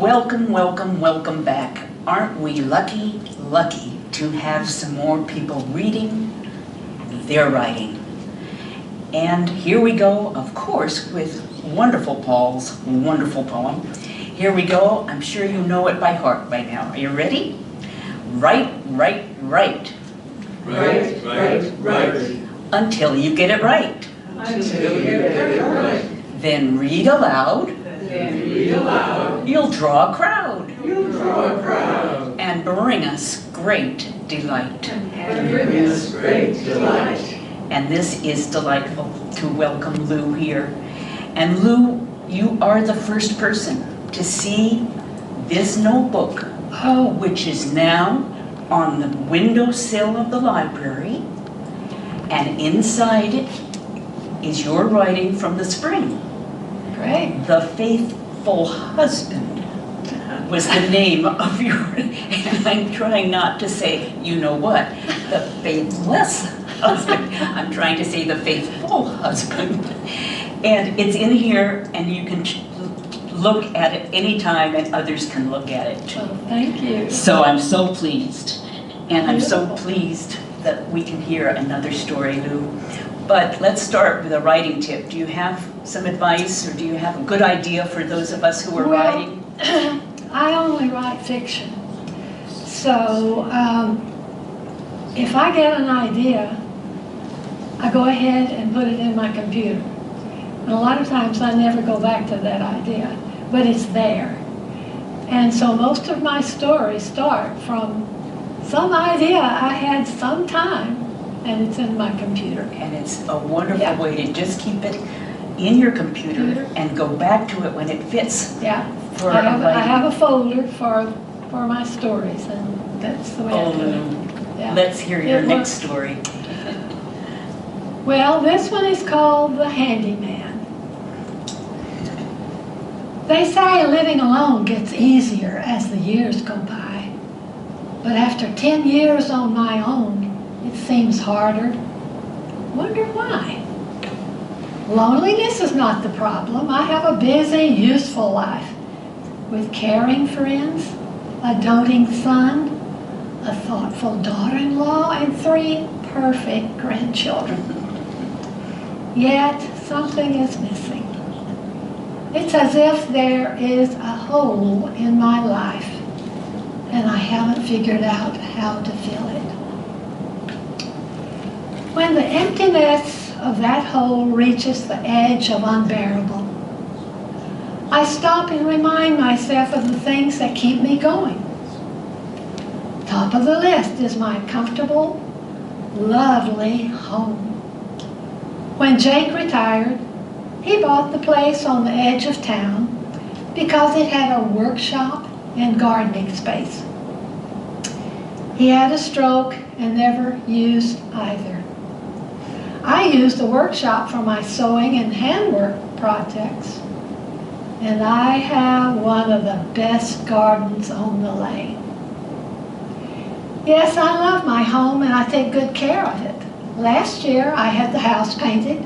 Welcome, welcome, welcome back. Aren't we lucky to have some more people reading their writing? And here we go, of course, with wonderful Paul's wonderful poem. Here we go. I'm sure you know it by heart by now. Are you ready? Write, write, write. Write, write, write. Until you get it right. Until you get it right. Then read aloud. Then read aloud. You'll draw a crowd. You'll draw a crowd. And bring us great delight. And bring us great delight. And this is delightful to welcome Lou here. And Lou, you are the first person to see this notebook, which is now on the windowsill of the library. And inside it is your writing from the spring. Great. The Faithful Husband was the name of your, and I'm trying not to say, you know what, the faithless husband. I'm trying to say the faithful husband. And it's in here, and you can look at it anytime, and others can look at it too. Well, thank you. So I'm so pleased. And I'm so Beautiful. pleased that we can hear another story, Lou. But let's start with a writing tip. Do you have some advice, or do you have a good idea for those of us who are writing? I only write fiction. So if I get an idea, I go ahead and put it in my computer. And a lot of times I never go back to that idea, but it's there. And so most of my stories start from some idea I had some time, and it's in my computer. And it's a wonderful way to just keep it in your computer and go back to it when it fits. Yeah, For I writing. have a folder for my stories, and that's the way I do it. Yeah. Let's hear your It next works. story. Well, this one is called The Handyman. They say living alone gets easier as the years go by. But after 10 years on my own, it seems harder. Wonder why? Loneliness is not the problem. I have a busy, useful life with caring friends, a doting son, a thoughtful daughter-in-law, and 3 perfect grandchildren. Yet something is missing. It's as if there is a hole in my life, and I haven't figured out how to fill it. When the emptiness of that hole reaches the edge of unbearable, I stop and remind myself of the things that keep me going. Top of the list is my comfortable, lovely home. When Jake retired, he bought the place on the edge of town because it had a workshop and gardening space. He had a stroke and never used either. I used the workshop for my sewing and handwork projects, and I have one of the best gardens on the lane. Yes, I love my home and I take good care of it. Last year I had the house painted.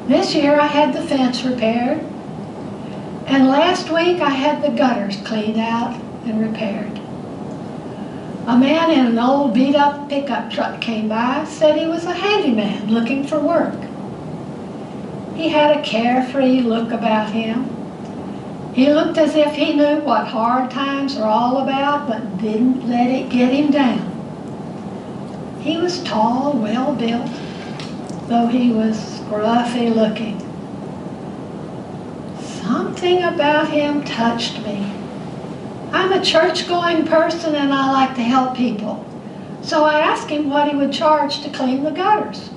This year I had the fence repaired. And last week I had the gutters cleaned out and repaired. A man in an old beat-up pickup truck came by, said he was a handyman looking for work. He had a carefree look about him. He looked as if he knew what hard times are all about, but didn't let it get him down. He was tall, well-built, though he was scruffy looking. Something about him touched me. I'm a church-going person and I like to help people. So I asked him what he would charge to clean the gutters.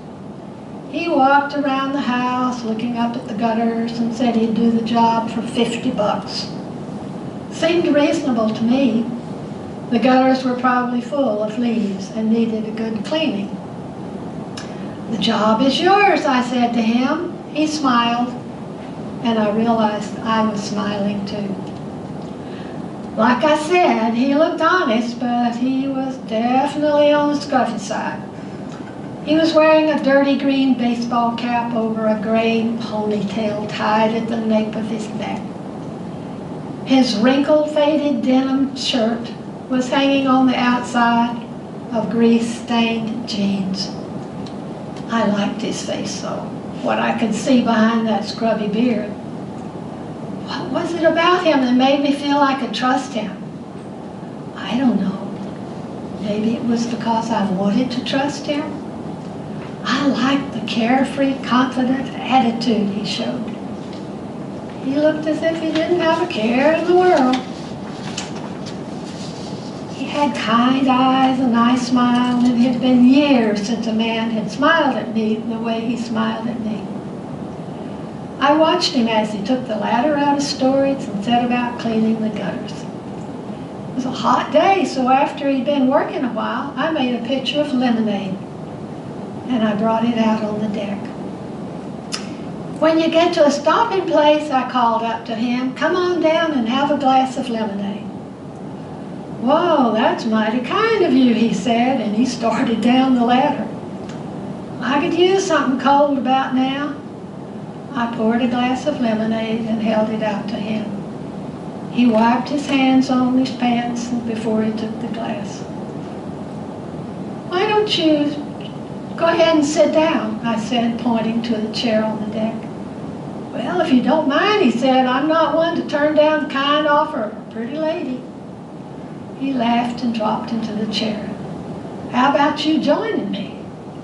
He walked around the house looking up at the gutters and said he'd do the job for $50. Seemed reasonable to me. The gutters were probably full of leaves and needed a good cleaning. The job is yours, I said to him. He smiled, and I realized I was smiling too. Like I said, he looked honest, but he was definitely on the scruffy side. He was wearing a dirty green baseball cap over a gray ponytail tied at the nape of his neck. His wrinkled, faded denim shirt was hanging on the outside of grease-stained jeans. I liked his face, though, what I could see behind that scrubby beard. What was it about him that made me feel I could trust him? I don't know. Maybe it was because I wanted to trust him. I liked the carefree, confident attitude he showed. He looked as if he didn't have a care in the world. He had kind eyes, a nice smile, and it had been years since a man had smiled at me the way he smiled at me. I watched him as he took the ladder out of storage and set about cleaning the gutters. It was a hot day, so after he'd been working a while, I made a pitcher of lemonade, and I brought it out on the deck. When you get to a stopping place, I called up to him, "Come on down and have a glass of lemonade." "Whoa, that's mighty kind of you," he said, and he started down the ladder. "I could use something cold about now." I poured a glass of lemonade and held it out to him. He wiped his hands on his pants before he took the glass. "Why don't you go ahead and sit down?" I said, pointing to the chair on the deck. "Well, if you don't mind," he said, "I'm not one to turn down a kind offer of a pretty lady." He laughed and dropped into the chair. "How about you joining me?"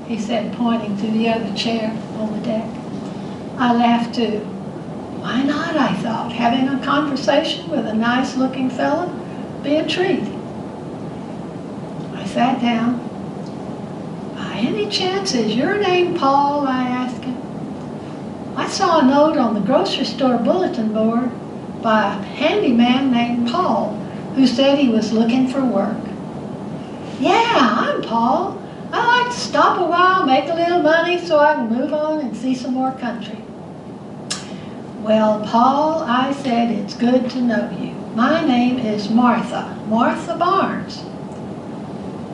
he said, pointing to the other chair on the deck. I laughed too. Why not, I thought. Having a conversation with a nice-looking fellow be a treat. I sat down. "By any chance, is your name Paul?" I asked him. "I saw a note on the grocery store bulletin board by a handyman named Paul who said he was looking for work." "Yeah, I'm Paul. I like to stop a while, make a little money so I can move on and see some more country." "Well, Paul," I said, "it's good to know you. My name is Martha Barnes."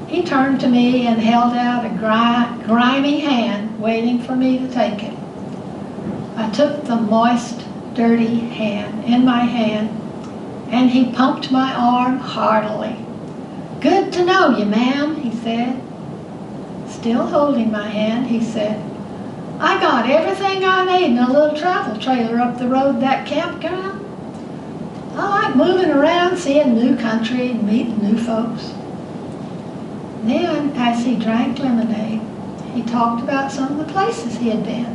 He turned to me and held out a grimy hand, waiting for me to take it. I took the moist, dirty hand in my hand, and he pumped my arm heartily. "Good to know you, ma'am," he said. Still holding my hand, he said, "I got everything I need in a little travel trailer up the road that campground. I like moving around, seeing new country and meeting new folks." Then, as he drank lemonade, he talked about some of the places he had been.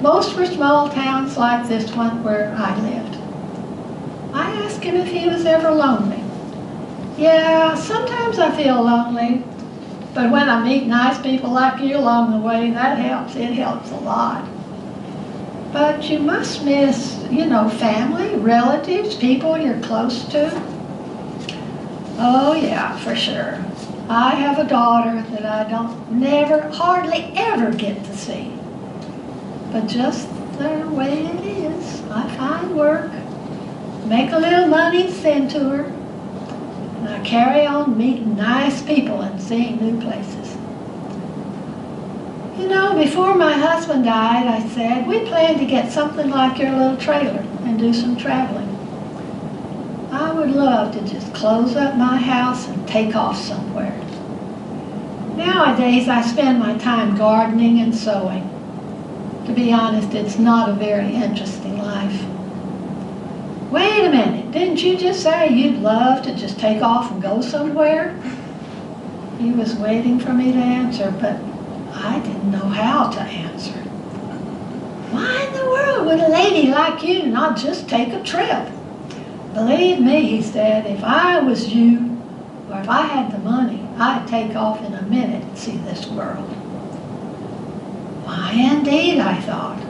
Most were small towns like this one where I lived. I asked him if he was ever lonely. "Yeah, sometimes I feel lonely. But when I meet nice people like you along the way, that helps. It helps a lot." "But you must miss, family, relatives, people you're close to." "Oh yeah, for sure. I have a daughter that I hardly ever get to see. But just the way it is, I find work, make a little money, send to her. And I carry on meeting nice people and seeing new places." Before my husband died, I said, "We plan to get something like your little trailer and do some traveling. I would love to just close up my house and take off somewhere. Nowadays, I spend my time gardening and sewing. To be honest, it's not a very interesting life." "Wait a minute, didn't you just say you'd love to just take off and go somewhere?" He was waiting for me to answer, but I didn't know how to answer. "Why in the world would a lady like you not just take a trip? Believe me," he said, "if I was you, or if I had the money, I'd take off in a minute and see this world." Why indeed, I thought.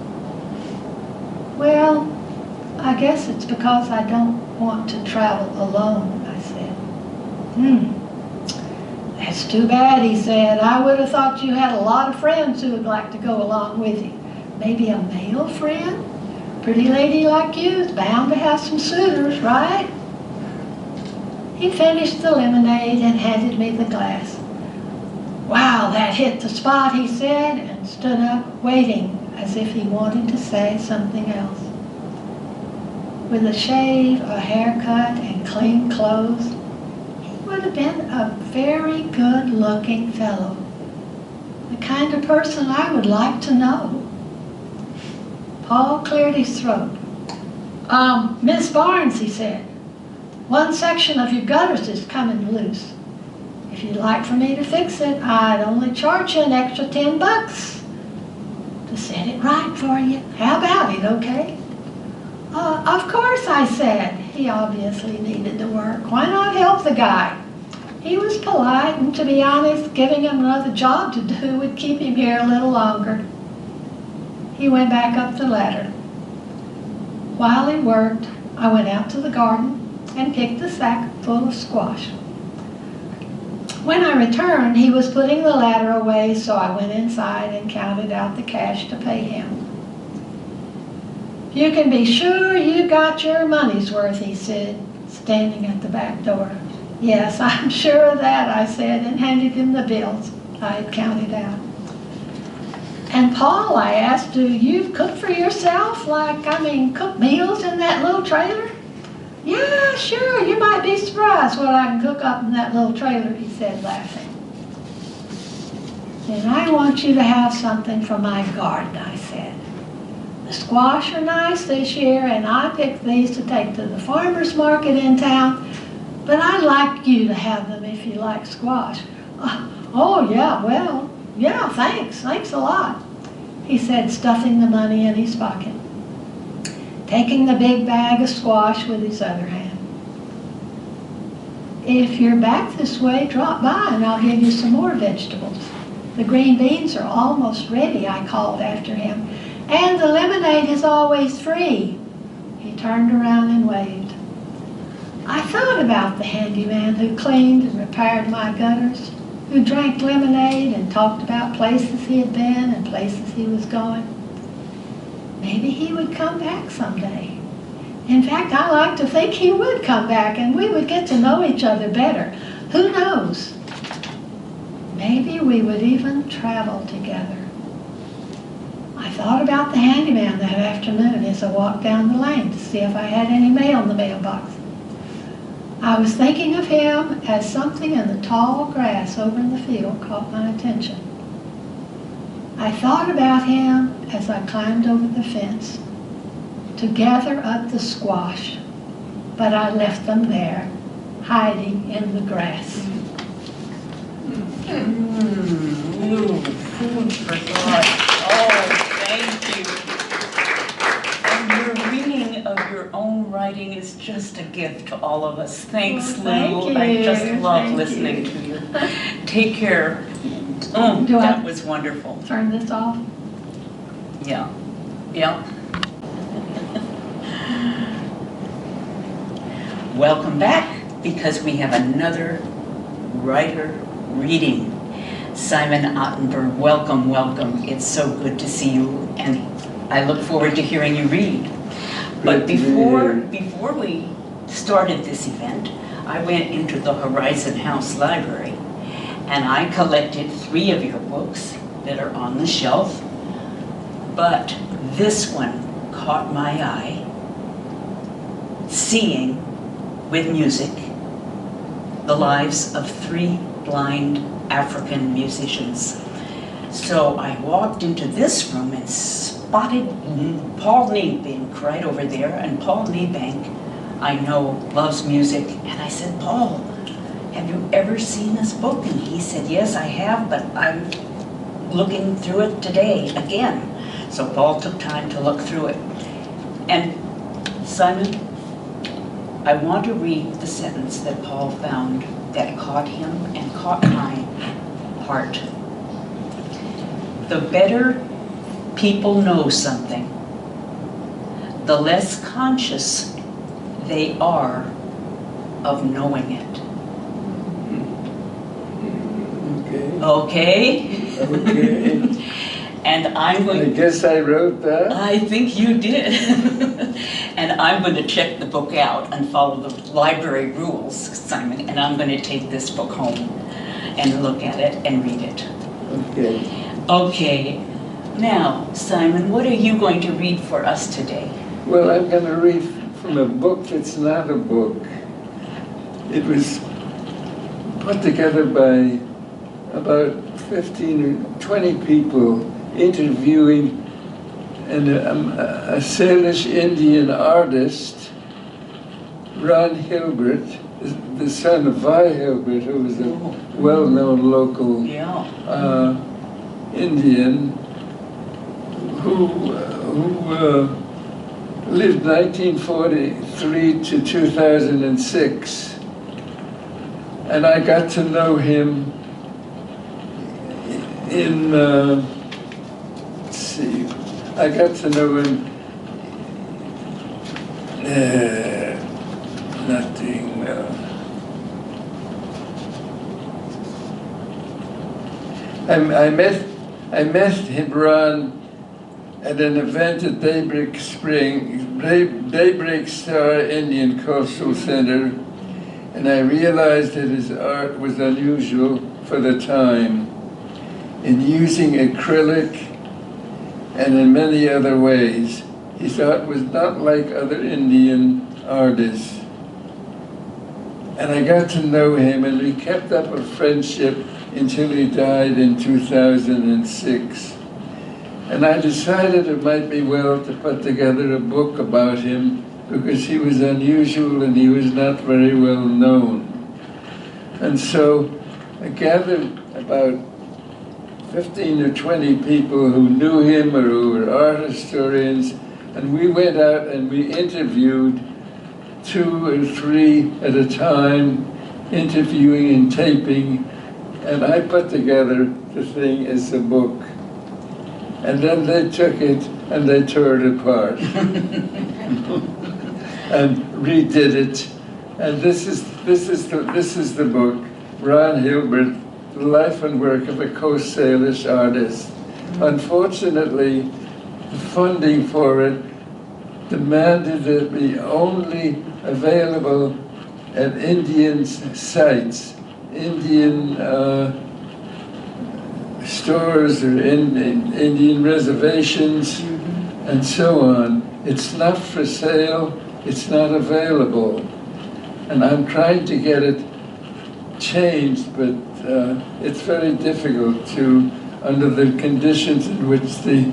"Well, I guess it's because I don't want to travel alone," I said. "That's too bad," he said. "I would have thought you had a lot of friends who would like to go along with you. Maybe a male friend? Pretty lady like you is bound to have some suitors, right?" He finished the lemonade and handed me the glass. "Wow, that hit the spot," he said, and stood up, waiting as if he wanted to say something else. with a shave, a haircut, and clean clothes, he would have been a very good-looking fellow. The kind of person I would like to know. Paul cleared his throat. Miss Barnes, he said, one section of your gutters is coming loose. If you'd like for me to fix it, I'd only charge you an extra $10 to set it right for you. How about it, okay? Of course, I said. He obviously needed the work. Why not help the guy? He was polite, and to be honest, giving him another job to do would keep him here a little longer. He went back up the ladder. While he worked, I went out to the garden and picked a sack full of squash. When I returned, he was putting the ladder away, so I went inside and counted out the cash to pay him. You can be sure you got your money's worth, he said, standing at the back door. Yes, I'm sure of that, I said, and handed him the bills I had counted out. And Paul, I asked, do you cook for yourself? Cook meals in that little trailer? Yeah, sure, you might be surprised what I can cook up in that little trailer, he said, laughing. Then I want you to have something from my garden, I said. The squash are nice this year, and I picked these to take to the farmer's market in town, but I'd like you to have them if you like squash. Oh, yeah, well, yeah, thanks a lot, he said, stuffing the money in his pocket, taking the big bag of squash with his other hand. If you're back this way, drop by and I'll give you some more vegetables. The green beans are almost ready, I called after him, and the lemonade is always free. He turned around and waved. I thought about the handyman who cleaned and repaired my gutters, who drank lemonade and talked about places he had been and places he was going. Maybe he would come back someday. In fact, I like to think he would come back and we would get to know each other better. Who knows? Maybe we would even travel together. I thought about the handyman that afternoon as I walked down the lane to see if I had any mail in the mailbox. I was thinking of him as something in the tall grass over in the field caught my attention. I thought about him as I climbed over the fence to gather up the squash, but I left them there, hiding in the grass. Ooh, food for thought. Oh, thank you. And your reading of your own writing is just a gift to all of us. Thanks, Well, Lou. I just love thank listening you. to you. Take care. Do That I was wonderful. turn this off? Yeah. Yeah. Welcome back, because we have another writer reading. Simon Ottenberg, welcome, welcome. It's so good to see you, and I look forward to hearing you read. But before we started this event, I went into the Horizon House Library, and I collected 3 of your books that are on the shelf, but this one caught my eye, Seeing with Music, The Lives of 3 Blind African Musicians. So I walked into this room and spotted Paul Niebank right over there, and Paul Niebank, I know, loves music, and I said, Paul, have you ever seen this book? And he said, yes, I have, but I'm looking through it today again. So Paul took time to look through it. And Simon, I want to read the sentence that Paul found that caught him and caught my heart. The better people know something, the less conscious they are of knowing it. Okay? Okay. And I'm going I guess I wrote that. I think you did. And I'm going to check the book out and follow the library rules, Simon, and I'm going to take this book home and look at it and read it. Okay. Okay. Now, Simon, what are you going to read for us today? Well, I'm going to read from a book that's not a book. It was put together by about 15 or 20 people interviewing a Salish Indian artist, Ron Hilbert, the son of Vi Hilbert, who was a well-known local Indian who lived 1943 to 2006. And I got to know him in, let's see, I got to know him, not doing well. I met him, Ron, at an event at Daybreak Star Indian Cultural Center, and I realized that his art was unusual for the time in using acrylic and in many other ways. His art was not like other Indian artists. And I got to know him, and we kept up a friendship until he died in 2006. And I decided it might be well to put together a book about him because he was unusual and he was not very well known. And so I gathered about 15 or 20 people who knew him or who were art historians, and we went out and we interviewed 2 or 3 at a time, interviewing and taping, and I put together the thing as a book. And then they took it and they tore it apart and redid it. And this is the book, Ron Hilbert, The Life and Work of a Coast Salish Artist. Unfortunately, the funding for it demanded that it be only available at Indian sites, Indian stores or in Indian reservations, and so on. It's not for sale, it's not available. And I'm trying to get it changed, but it's very difficult to, under the conditions in which they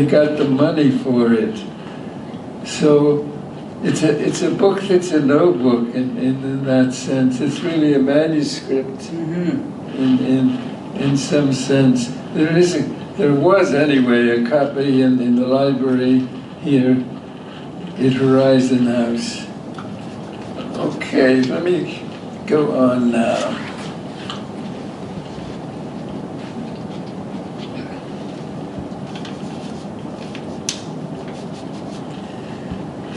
got the money for it. So it's a book that's a notebook in that sense. It's really a manuscript in some sense. There was anyway a copy in the library here at Horizon House. Okay, let me go on now.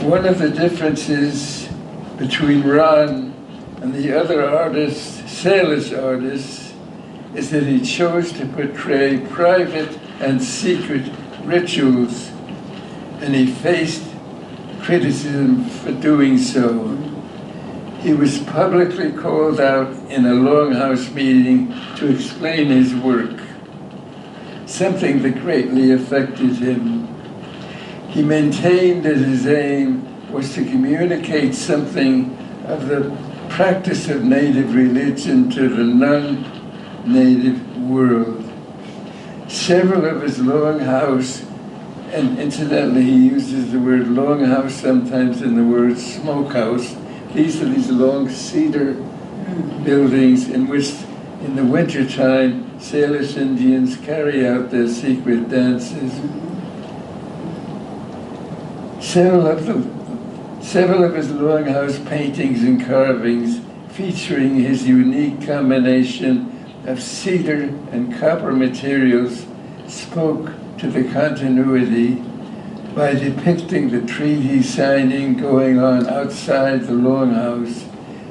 One of the differences between Ron and the other artists, Salish artists, is that he chose to portray private and secret rituals, and he faced criticism for doing so. He was publicly called out in a Longhouse meeting to explain his work, something that greatly affected him. He maintained that his aim was to communicate something of the practice of native religion to the non-native world. Several of his Longhouse, and incidentally he uses the word Longhouse sometimes in the word smokehouse. These are these long cedar buildings in which in the wintertime Salish Indians carry out their secret dances. Several of his Longhouse paintings and carvings featuring his unique combination of cedar and copper materials spoke to the continuity by depicting the treaty signing going on outside the Longhouse,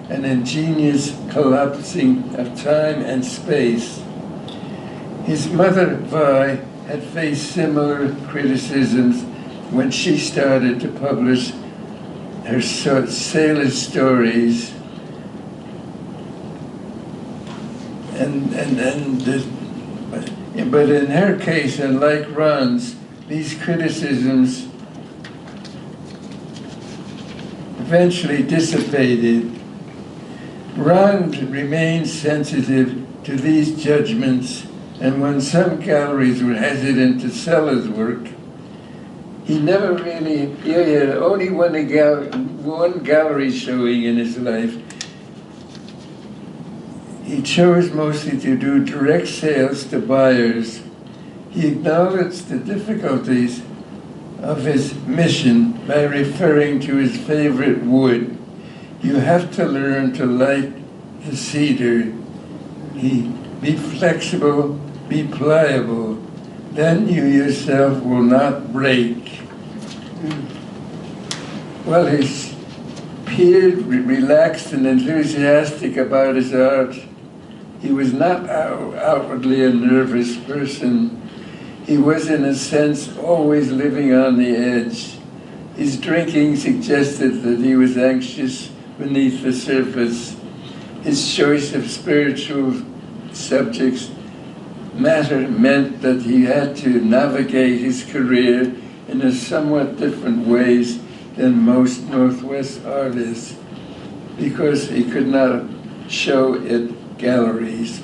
an ingenious collapsing of time and space. His mother, Vi, had faced similar criticisms when she started to publish her Salish stories, but in her case, and like Ron's, these criticisms eventually dissipated. Ron remained sensitive to these judgments, and when some galleries were hesitant to sell his work, he never really, he had only one gallery showing in his life. He chose mostly to do direct sales to buyers. He acknowledged the difficulties of his mission by referring to his favorite wood. You have to learn to like the cedar. Be flexible, be pliable. Then you yourself will not break. Well, he appeared relaxed and enthusiastic about his art. He was not outwardly a nervous person. He was, in a sense, always living on the edge. His drinking suggested that he was anxious beneath the surface. His choice of spiritual subjects meant that he had to navigate his career in a somewhat different ways than most Northwest artists, because he could not show at galleries.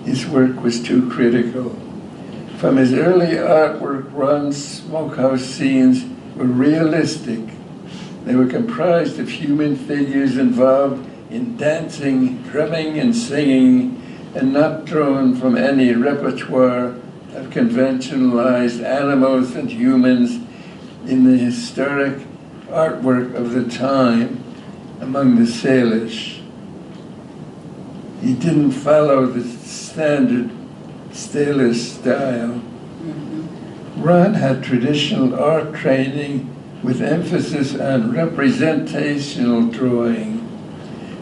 His work was too critical. From his early artwork, Ron's smokehouse scenes were realistic. They were comprised of human figures involved in dancing, drumming, and singing, and not drawn from any repertoire of conventionalized animals and humans in the historic artwork of the time among the Salish. He didn't follow the standard Salish style. Ron had traditional art training with emphasis on representational drawing.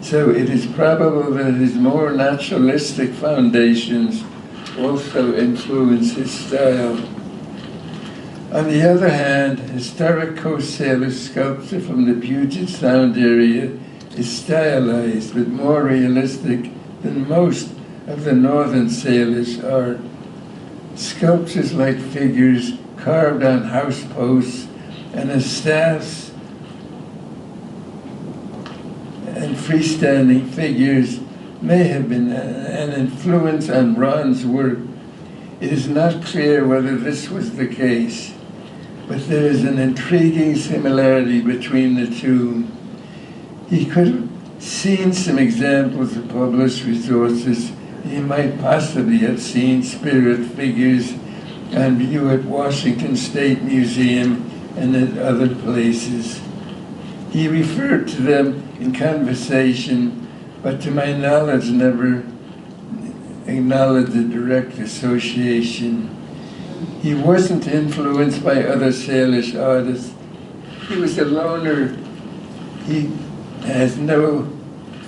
So it is probable that his more naturalistic foundations also influenced his style. On the other hand, historic Coast Salish sculpture from the Puget Sound area is stylized but more realistic than most of the Northern Salish art. Sculptures like figures carved on house posts and as staffs and freestanding figures may have been an influence on Ron's work. It is not clear whether this was the case, but there is an intriguing similarity between the two. He could have seen some examples of published resources. He might possibly have seen spirit figures on view at Washington State Museum and at other places. He referred to them in conversation, but to my knowledge never acknowledged a direct association. He wasn't influenced by other Salish artists. He was a loner. He has no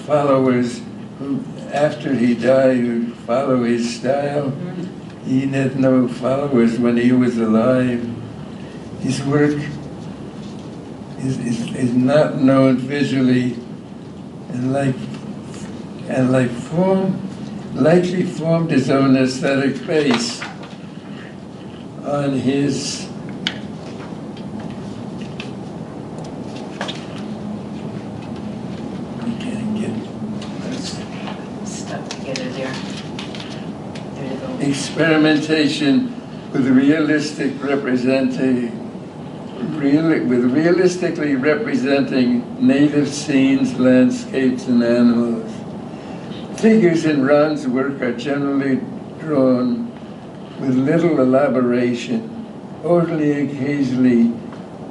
followers who, after he died, would follow his style. He had no followers when he was alive. His work is not known visually, and likely formed his own aesthetic base on his Stuck together there. There you go. experimentation with realistically representing native scenes, landscapes, and animals. Figures in Ron's work are generally drawn with little elaboration. Only occasionally,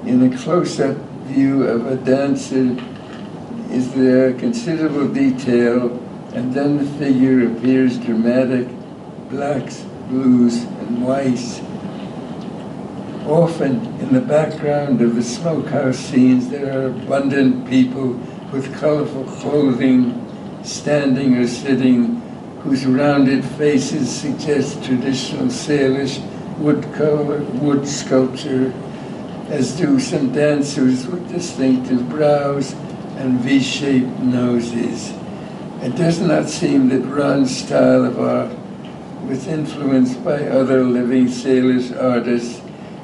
in a close-up view of a dancer, is there considerable detail, and then the figure appears dramatic, blacks, blues, and whites. Often, in the background of the smokehouse scenes, there are abundant people with colorful clothing, standing or sitting, whose rounded faces suggest traditional Salish wood sculpture, as do some dancers with distinctive brows and V-shaped noses. It does not seem that Ron's style of art was influenced by other living Salish artists,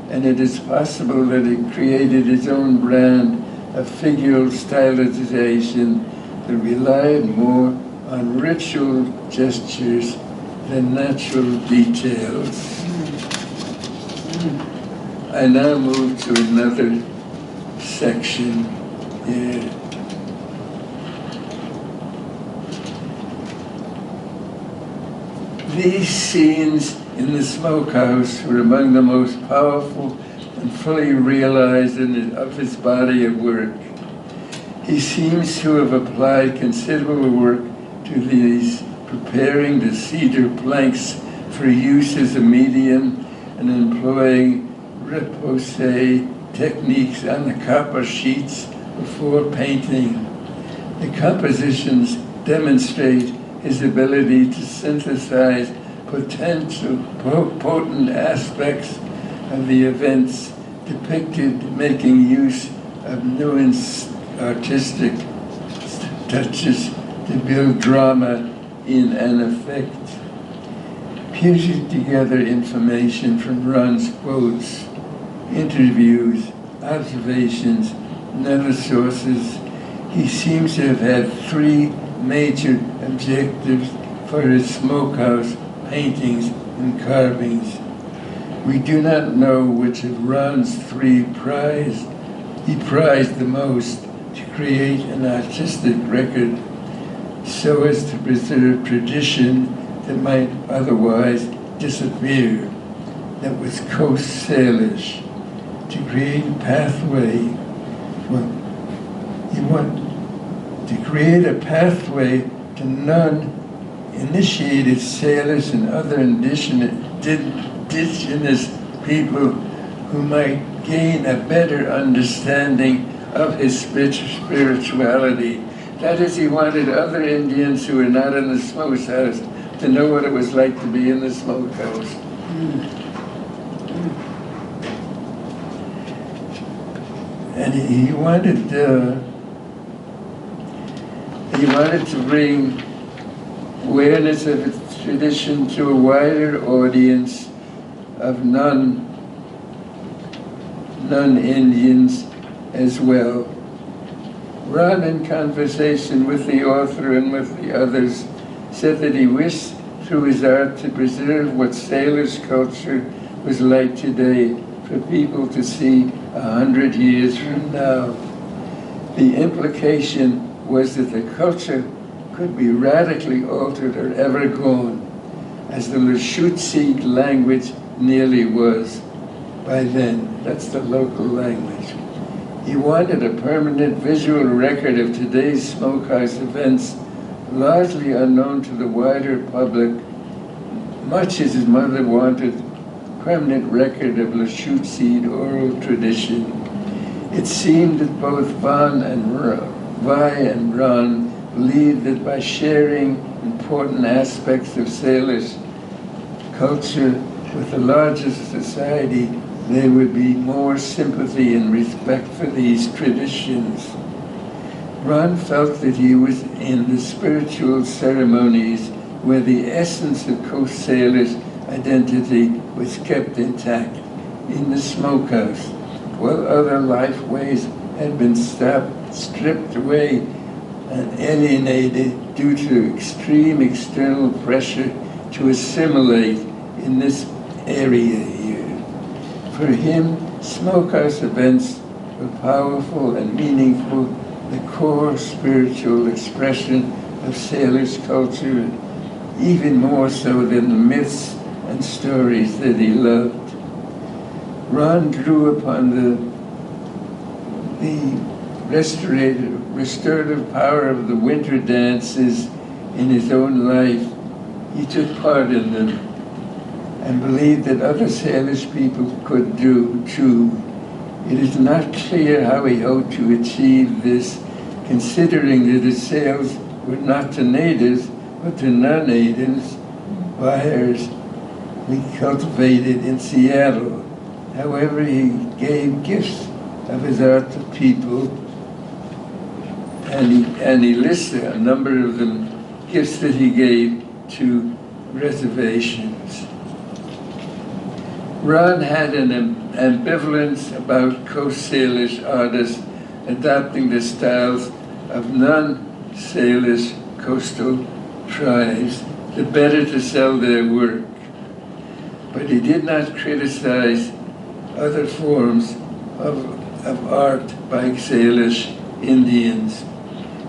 and it is possible that he created his own brand of figural stylization that relied more on ritual gestures than natural details. I now move to another section here. These scenes in the smokehouse were among the most powerful and fully realized of his body of work. He seems to have applied considerable work to these, preparing the cedar planks for use as a medium and employing repousse techniques on the copper sheets before painting. The compositions demonstrate his ability to synthesize potent aspects of the events depicted, making use of nuanced artistic touches to build drama in an effect. Piecing together information from Ron's quotes, interviews, observations, and other sources, he seems to have had three major objectives for his smokehouse paintings and carvings. We do not know which of Ron's three he prized the most: to create an artistic record so as to preserve tradition that might otherwise disappear, that was Coast Salish, to create a pathway. Well, you want to create a pathway to non-initiated Salish and other indigenous people who might gain a better understanding of his spirituality. That is, he wanted other Indians who were not in the smokehouse to know what it was like to be in the smokehouse. And he wanted to bring awareness of its tradition to a wider audience of non-Indians as well. Ron, in conversation with the author and with the others, said that he wished through his art to preserve what Salish culture was like today for people to see 100 years from now. The implication was that the culture could be radically altered or ever gone, as the Lushootseed language nearly was by then. That's the local language. He wanted a permanent visual record of today's smokehouse events, largely unknown to the wider public, much as his mother wanted a permanent record of Lushootseed oral tradition. It seemed that both Vi and Ron believed that by sharing important aspects of Salish culture with the larger society, there would be more sympathy and respect for these traditions. Ron felt that he was in the spiritual ceremonies where the essence of Coast Salish identity was kept intact in the smokehouse, while other life ways had been stripped away and alienated due to extreme external pressure to assimilate in this area here. For him, smokehouse events were powerful and meaningful, the core spiritual expression of Salish culture, even more so than the myths and stories that he loved. Ron drew upon the restorative power of the winter dances in his own life. He took part in them and believed that other Salish people could do too. It is not clear how he hoped to achieve this, considering that his sales were not to natives, but to non-natives, buyers we cultivated in Seattle. However, he gave gifts of his art to people, and he listed a number of them, gifts that he gave to reservations. Ron had an ambivalence about Coast Salish artists adopting the styles of non-Salish coastal tribes, the better to sell their work. But he did not criticize other forms of art by Salish Indians.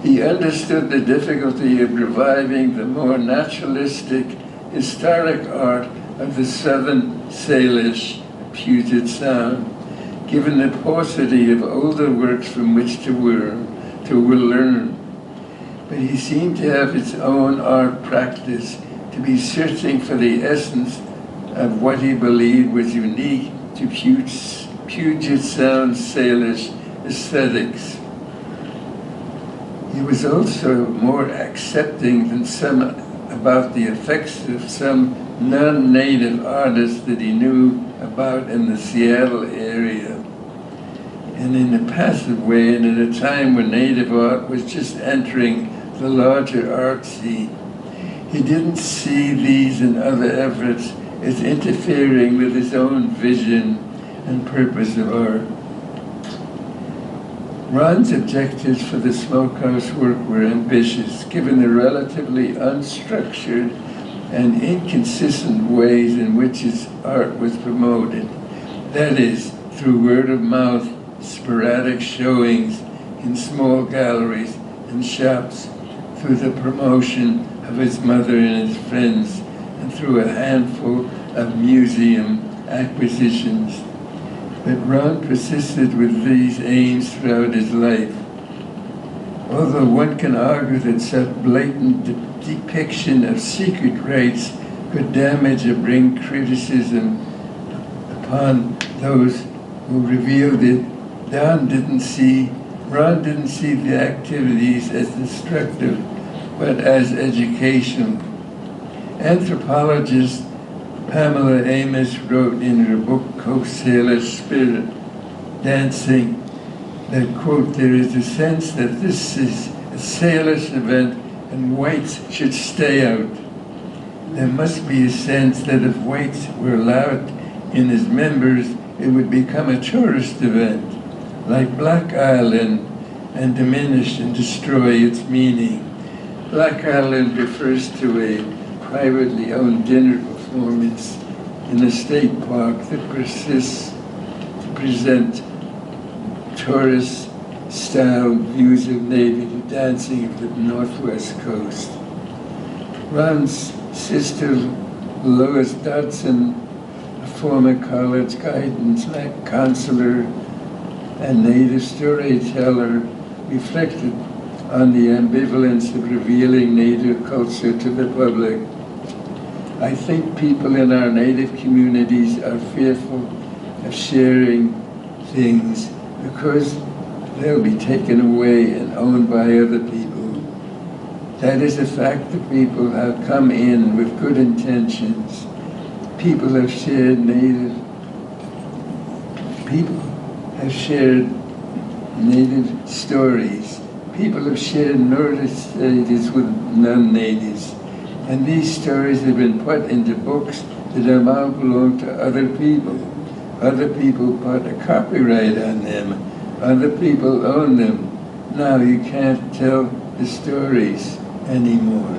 He understood the difficulty of reviving the more naturalistic, historic art of the southern Salish Puget Sound, given the paucity of older works from which to learn. But he seemed to have his own art practice, to be searching for the essence of what he believed was unique to Puget Sound Salish aesthetics. He was also more accepting than some about the effects of some non-native artists that he knew about in the Seattle area. And in a passive way, and at a time when native art was just entering the larger art scene, he didn't see these and other efforts as interfering with his own vision and purpose of art. Ron's objectives for the smokehouse work were ambitious, given the relatively unstructured and inconsistent ways in which his art was promoted. That is, through word of mouth, sporadic showings in small galleries and shops, through the promotion of his mother and his friends, and through a handful of museum acquisitions. But Ron persisted with these aims throughout his life. Although one can argue that such blatant depiction of secret rites could damage or bring criticism upon those who revealed it, Ron didn't see the activities as destructive, but as educational. Anthropologist Pamela Amos wrote in her book, Coast Salish Spirit Dancing, that, quote, there is a sense that this is a Salish event and whites should stay out. There must be a sense that if whites were allowed in as members, it would become a tourist event, like Black Island, and diminish and destroy its meaning. Black Island refers to a privately owned dinner performance in a state park that persists to present tourist-style views of native dancing of the Northwest Coast. Ron's sister, Lois Dodson, a former college guidance counselor and native storyteller, reflected on the ambivalence of revealing native culture to the public. I think people in our native communities are fearful of sharing things because they'll be taken away and owned by other people. That is a fact that people have come in with good intentions. People have shared native stories. People have shared Nordic studies with non-natives. And these stories have been put into books that now belong to other people. Other people put a copyright on them. Other people own them. Now you can't tell the stories anymore.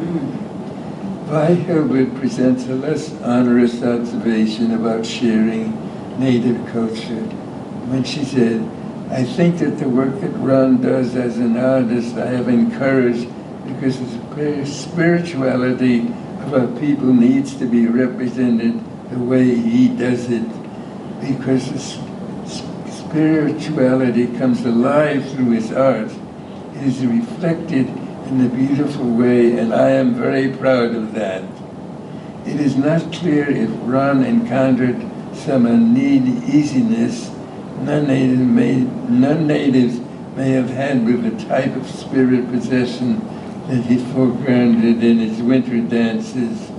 Vi Hilbert presents a less onerous observation about sharing native culture when she said, I think that the work that Ron does as an artist I have encouraged because the spirituality of our people needs to be represented the way he does it, because spirituality comes alive through his art. It is reflected in a beautiful way, and I am very proud of that. It is not clear if Ron encountered some uneasiness non-natives may have had with the type of spirit possession that he foregrounded in his winter dances.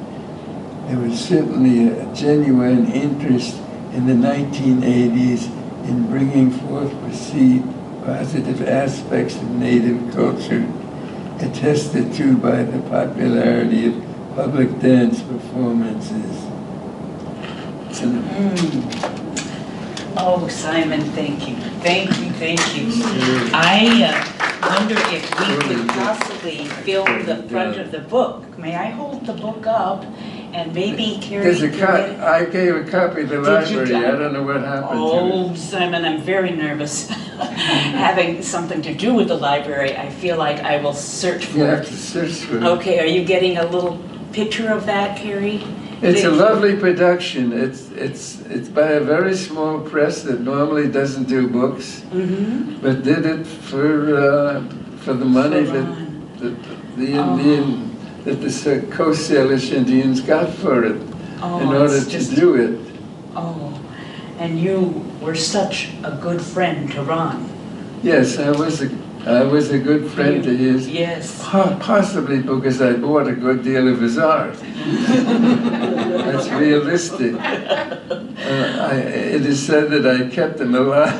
There was certainly a genuine interest in the 1980s in bringing forth perceived positive aspects of native culture, attested to by the popularity of public dance performances. Oh, Simon, thank you. Thank you, thank you. I wonder if we could possibly film the front of the book. May I hold the book up and maybe Carrie There's a can copy. get it? I gave a copy to the Did you? library. I don't know what happened to it. Oh, Simon, I'm very nervous. Having something to do with the library, I feel like I will search You for have it. to search for it. Okay, are you getting a little picture of that, Carrie? It's a Did- lovely production. It's by a very small press that normally doesn't do books, Mm-hmm. but did it for the money For that Ron. the Indian that the Coast Salish Indians got for it Oh, in order it's to just- do it. Oh, and you were such a good friend to Ron. Yes, I was a good friend to his. Yes. Possibly because I bought a good deal of his art. That's realistic. It is said that I kept him alive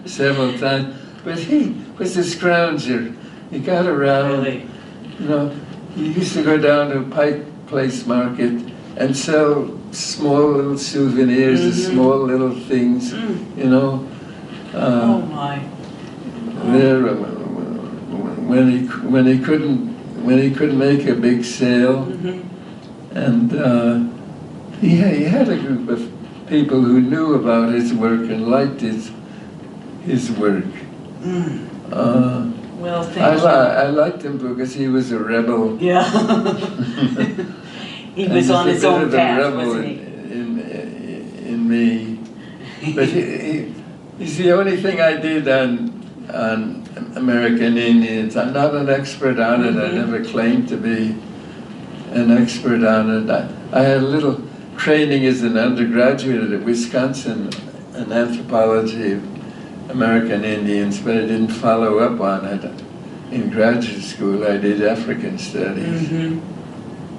several times. But he was a scrounger. He got around. Really? You know, he used to go down to Pike Place Market and sell small little souvenirs, small little things. You know. Oh my. There, when he couldn't make a big sale, and he had a group of people who knew about his work and liked his work. Well, thank you. I liked him because he was a rebel. Yeah. He was on his own path, wasn't he? In me, but he's the only thing I did on American Indians. I'm not an expert on it. I never claimed to be an expert on it. I had a little training as an undergraduate at Wisconsin in anthropology of American Indians, but I didn't follow up on it. In graduate school, I did African studies.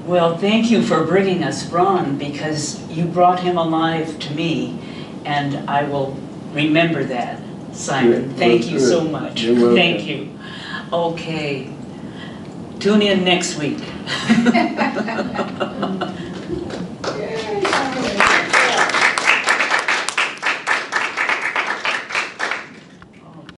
Well, thank you for bringing us Ron, because you brought him alive to me, and I will remember that, Simon. Good. Thank you Good. so much. You're welcome. Thank you. Okay. Tune in next week.